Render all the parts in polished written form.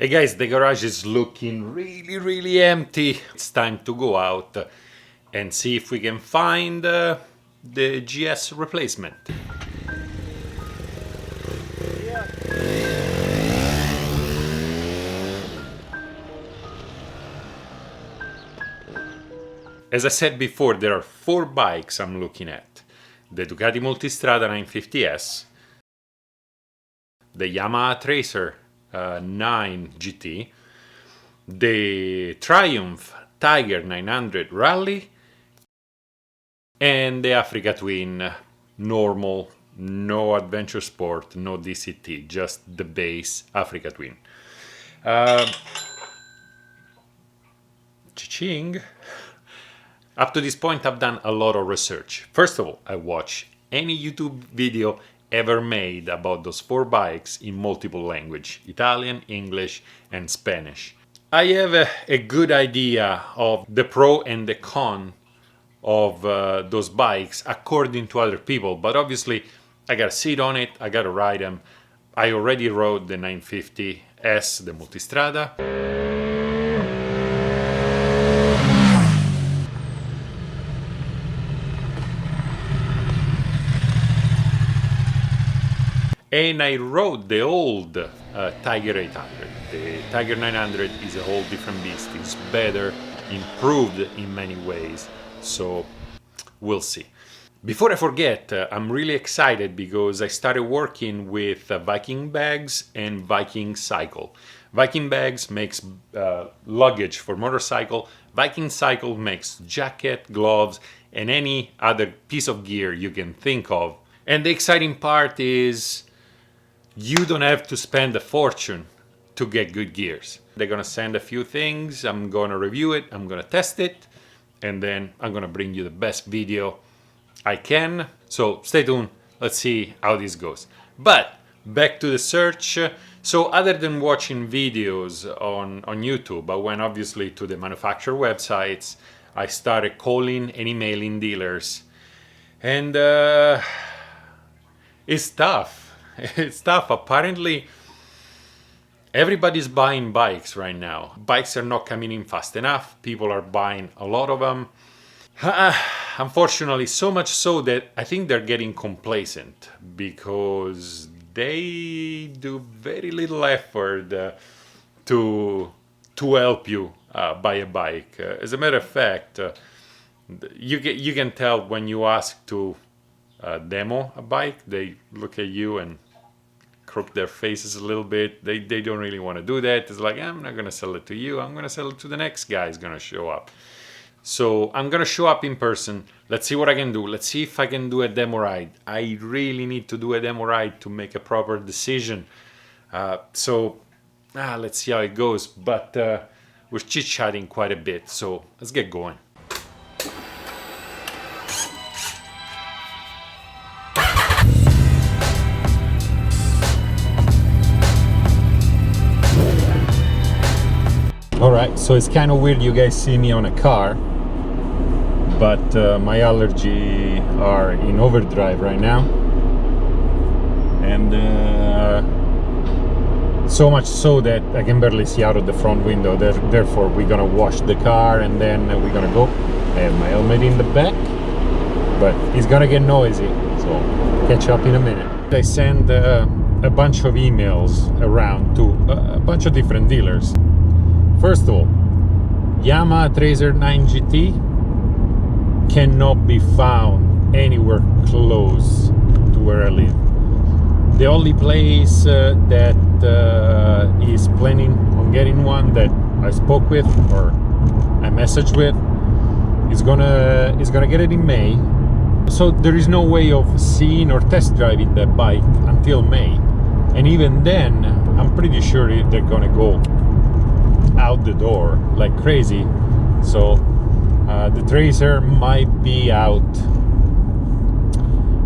Hey guys, the garage is looking really empty. It's time to go out and see if we can find the GS replacement. As I said before, there are 4 bikes I'm looking at. The Ducati Multistrada 950S, the Yamaha Tracer 9 GT, the Triumph Tiger 900 Rally, and the Africa Twin normal, no adventure sport, no DCT, just the base Africa Twin. Cha-ching! Up to this point, I've done a lot of research. First of all, I watched any YouTube video ever made about those 4 bikes in multiple languages: Italian, English, and Spanish. I have a good idea of the pro and the con of those bikes according to other people, but obviously I gotta sit on it, I gotta ride them. I already rode the 950S, the Multistrada. And I rode the old Tiger 800. The Tiger 900 is a whole different beast. It's better, improved in many ways. So we'll see. Before I forget, I'm really excited because I started working with Viking Bags and Viking Cycle. Viking Bags makes luggage for motorcycle. Viking Cycle makes jacket, gloves, and any other piece of gear you can think of. And the exciting part is you don't have to spend a fortune to get good gears. They're gonna send a few things, I'm gonna review it, I'm gonna test it, and then I'm gonna bring you the best video I can. So stay tuned, let's see how this goes. But back to the search. So other than watching videos on YouTube, I went obviously to the manufacturer websites. I started calling and emailing dealers, and it's tough. It's tough. Apparently, everybody's buying bikes right now. Bikes are not coming in fast enough. People are buying a lot of them. Unfortunately, so much so that I think they're getting complacent because they do very little effort to help you buy a bike. As a matter of fact, you can tell when you ask to demo a bike, they look at you and crook their faces a little bit. They don't really want to do that. It's like, I'm not gonna sell it to you, I'm gonna sell it to the next guy who's gonna show up. So I'm gonna show up in person. Let's see what I can do. Let's see if I can do a demo ride. I really need to do a demo ride to make a proper decision. So let's see how it goes. But we're chit-chatting quite a bit, so let's get going. Alright, so it's kind of weird you guys see me on a car, but my allergies are in overdrive right now, and so much so that I can barely see out of the front window. Therefore we're gonna wash the car and then we're gonna go. I have my helmet in the back, but it's gonna get noisy, so catch up in a minute. I send a bunch of emails around to a bunch of different dealers. First of all, Yamaha Tracer 9 GT cannot be found anywhere close to where I live. The only place that is planning on getting one that I spoke with or I messaged with is gonna get it in May. So there is no way of seeing or test driving that bike until May. And even then, I'm pretty sure they're gonna go out the door like crazy. So the Tracer might be out.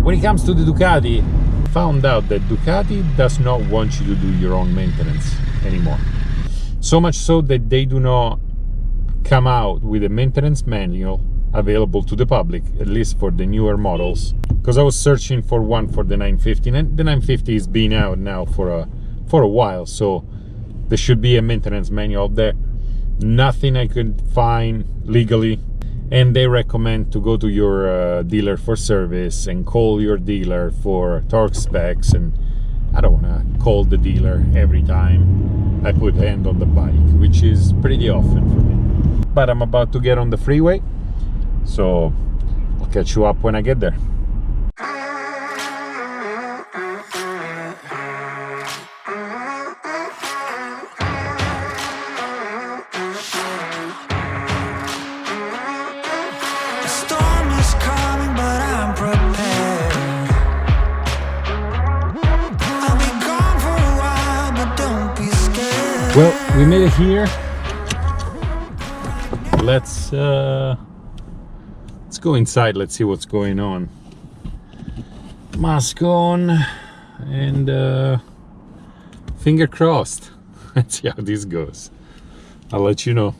When it comes to the Ducati, I found out that Ducati does not want you to do your own maintenance anymore. So much so that they do not come out with a maintenance manual available to the public, at least for the newer models. Because I was searching for one for the 950, and the 950 has been out now for a while, so There should be a maintenance manual there. Nothing I could find legally, and they recommend to go to your dealer for service and call your dealer for torque specs, and I don't want to call the dealer every time I put hand on the bike, which is pretty often for me. But I'm about to get on the freeway, so I'll catch you up when I get there. Well, we made it here. Let's go inside. Let's see what's going on. Mask on, and finger crossed. Let's see how this goes. I'll let you know.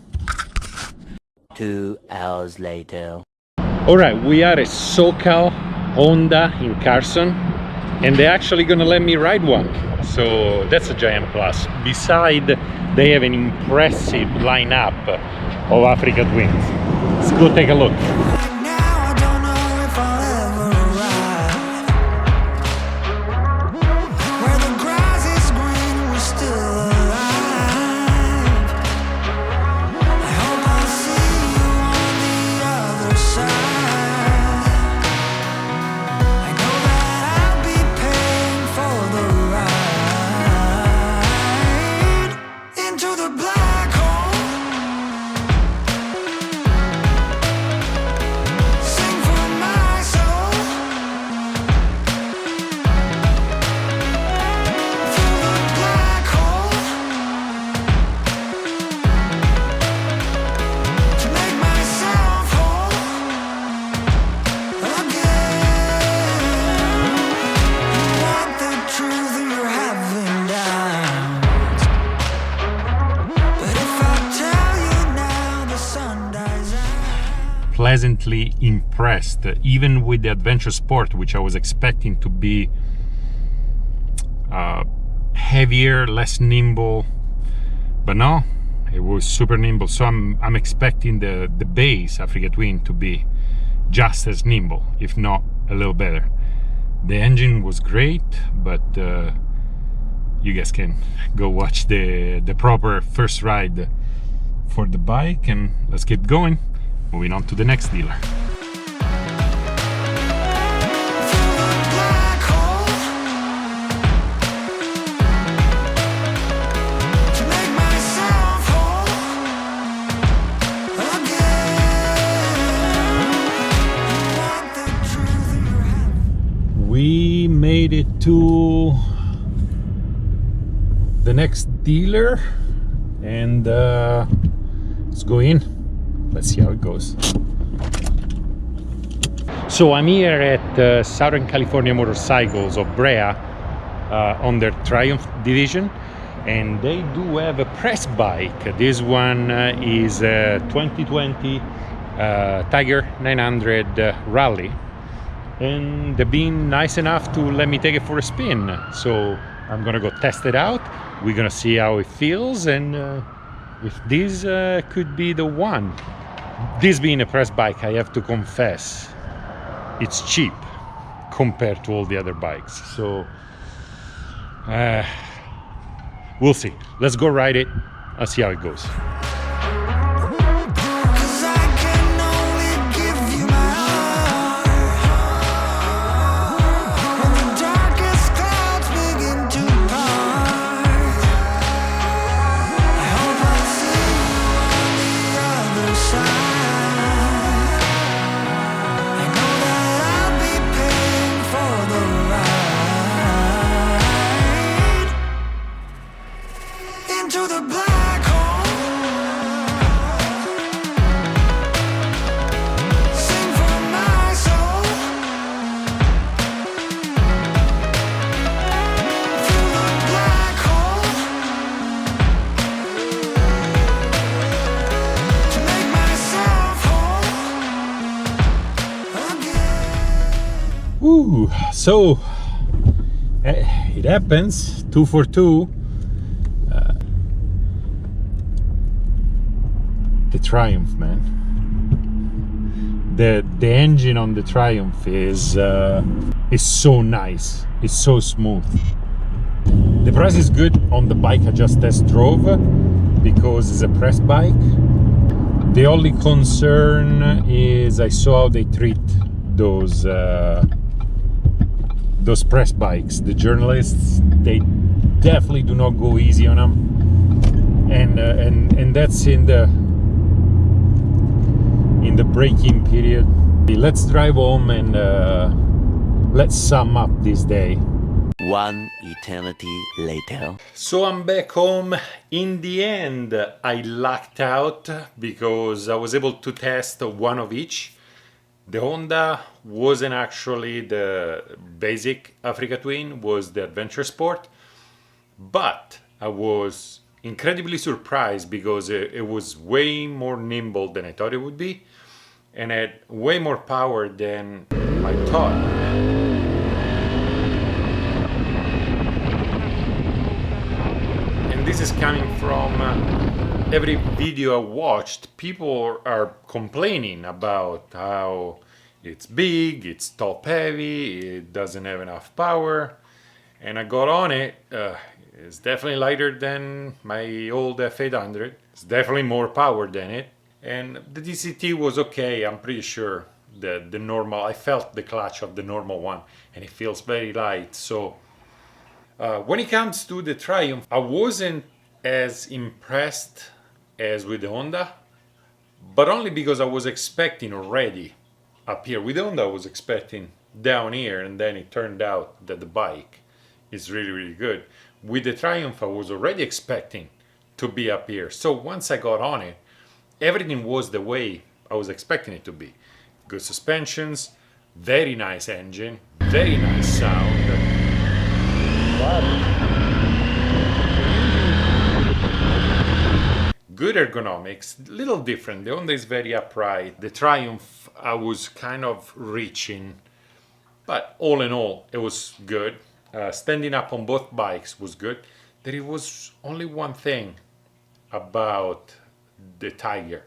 2 hours later. All right, we are at SoCal Honda in Carson, and they're actually gonna let me ride one. So that's a giant plus. Besides, they have an impressive lineup of Africa Twins. Let's go take a look. Pleasantly impressed, even with the Adventure Sport, which I was expecting to be heavier, less nimble, but no, it was super nimble. So I'm expecting the base Africa Twin to be just as nimble, if not a little better. The engine was great, but you guys can go watch the proper first ride for the bike, and let's keep going. Moving on to the next dealer. We made it to the next dealer, and let's go in. Let's see how it goes. So I'm here at Southern California Motorcycles of Brea on their Triumph division, and they do have a press bike. This one is a 2020 Tiger 900 Rally, and they've been nice enough to let me take it for a spin. So I'm gonna go test it out. We're gonna see how it feels, and if this could be the one. This being a press bike, I have to confess, it's cheap compared to all the other bikes. So we'll see. Let's go ride it. I'll see how it goes. Ooh, so it happens, 2 for 2. the Triumph, man. The engine on the Triumph is so nice. It's so smooth. The price is good on the bike I just test drove because it's a press bike. The only concern is I saw how they treat those press bikes. The journalists, they definitely do not go easy on them, and that's in the braking period. Let's drive home and let's sum up this day. One eternity later. So I'm back home. In the end, I lucked out because I was able to test one of each. The Honda wasn't actually the basic Africa Twin, was the Adventure Sport. But I was incredibly surprised because it was way more nimble than I thought it would be, and had way more power than I thought. This is coming from every video I watched. People are complaining about how it's big, it's top heavy, it doesn't have enough power. And I got on it. It's definitely lighter than my old F800. It's definitely more power than it. And the DCT was okay, I'm pretty sure. The normal, I felt the clutch of the normal one and it feels very light. So when it comes to the Triumph, I wasn't as impressed as with the Honda, but only because I was expecting already up here. With the Honda, I was expecting down here, and then it turned out that the bike is really, really good. With the Triumph, I was already expecting to be up here. So once I got on it, everything was the way I was expecting it to be. Good suspensions, very nice engine, very nice sound. Good ergonomics, little different. The Honda is very upright. The Triumph, I was kind of reaching, but all in all, it was good. Standing up on both bikes was good. There was only one thing about the Tiger.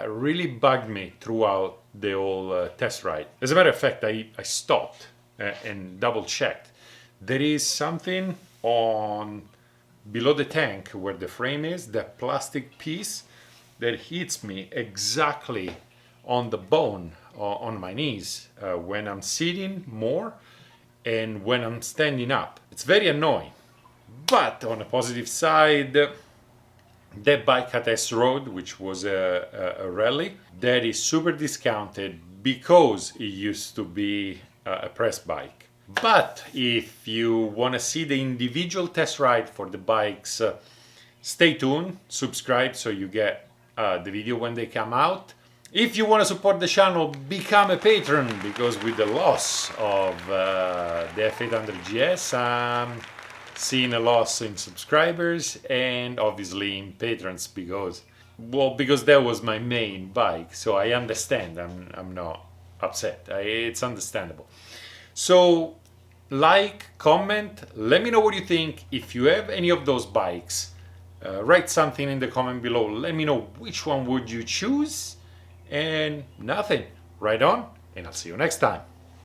Really bugged me throughout the whole test ride. As a matter of fact, I stopped and double checked. There is something on below the tank where the frame is, that plastic piece that hits me exactly on the bone on my knees when I'm sitting more and when I'm standing up. It's very annoying. But on the positive side, that bike I test rode, which was a rally, that is super discounted because it used to be a press bike. But if you want to see the individual test ride for the bikes, stay tuned, subscribe so you get the video when they come out. If you want to support the channel, become a patron, because with the loss of the F800GS, I'm seeing a loss in subscribers and obviously in patrons because that was my main bike. So I understand, I'm not upset, it's understandable. So like, comment, let me know what you think. If you have any of those bikes, write something in the comment below. Let me know which one would you choose. And nothing, right on, and I'll see you next time.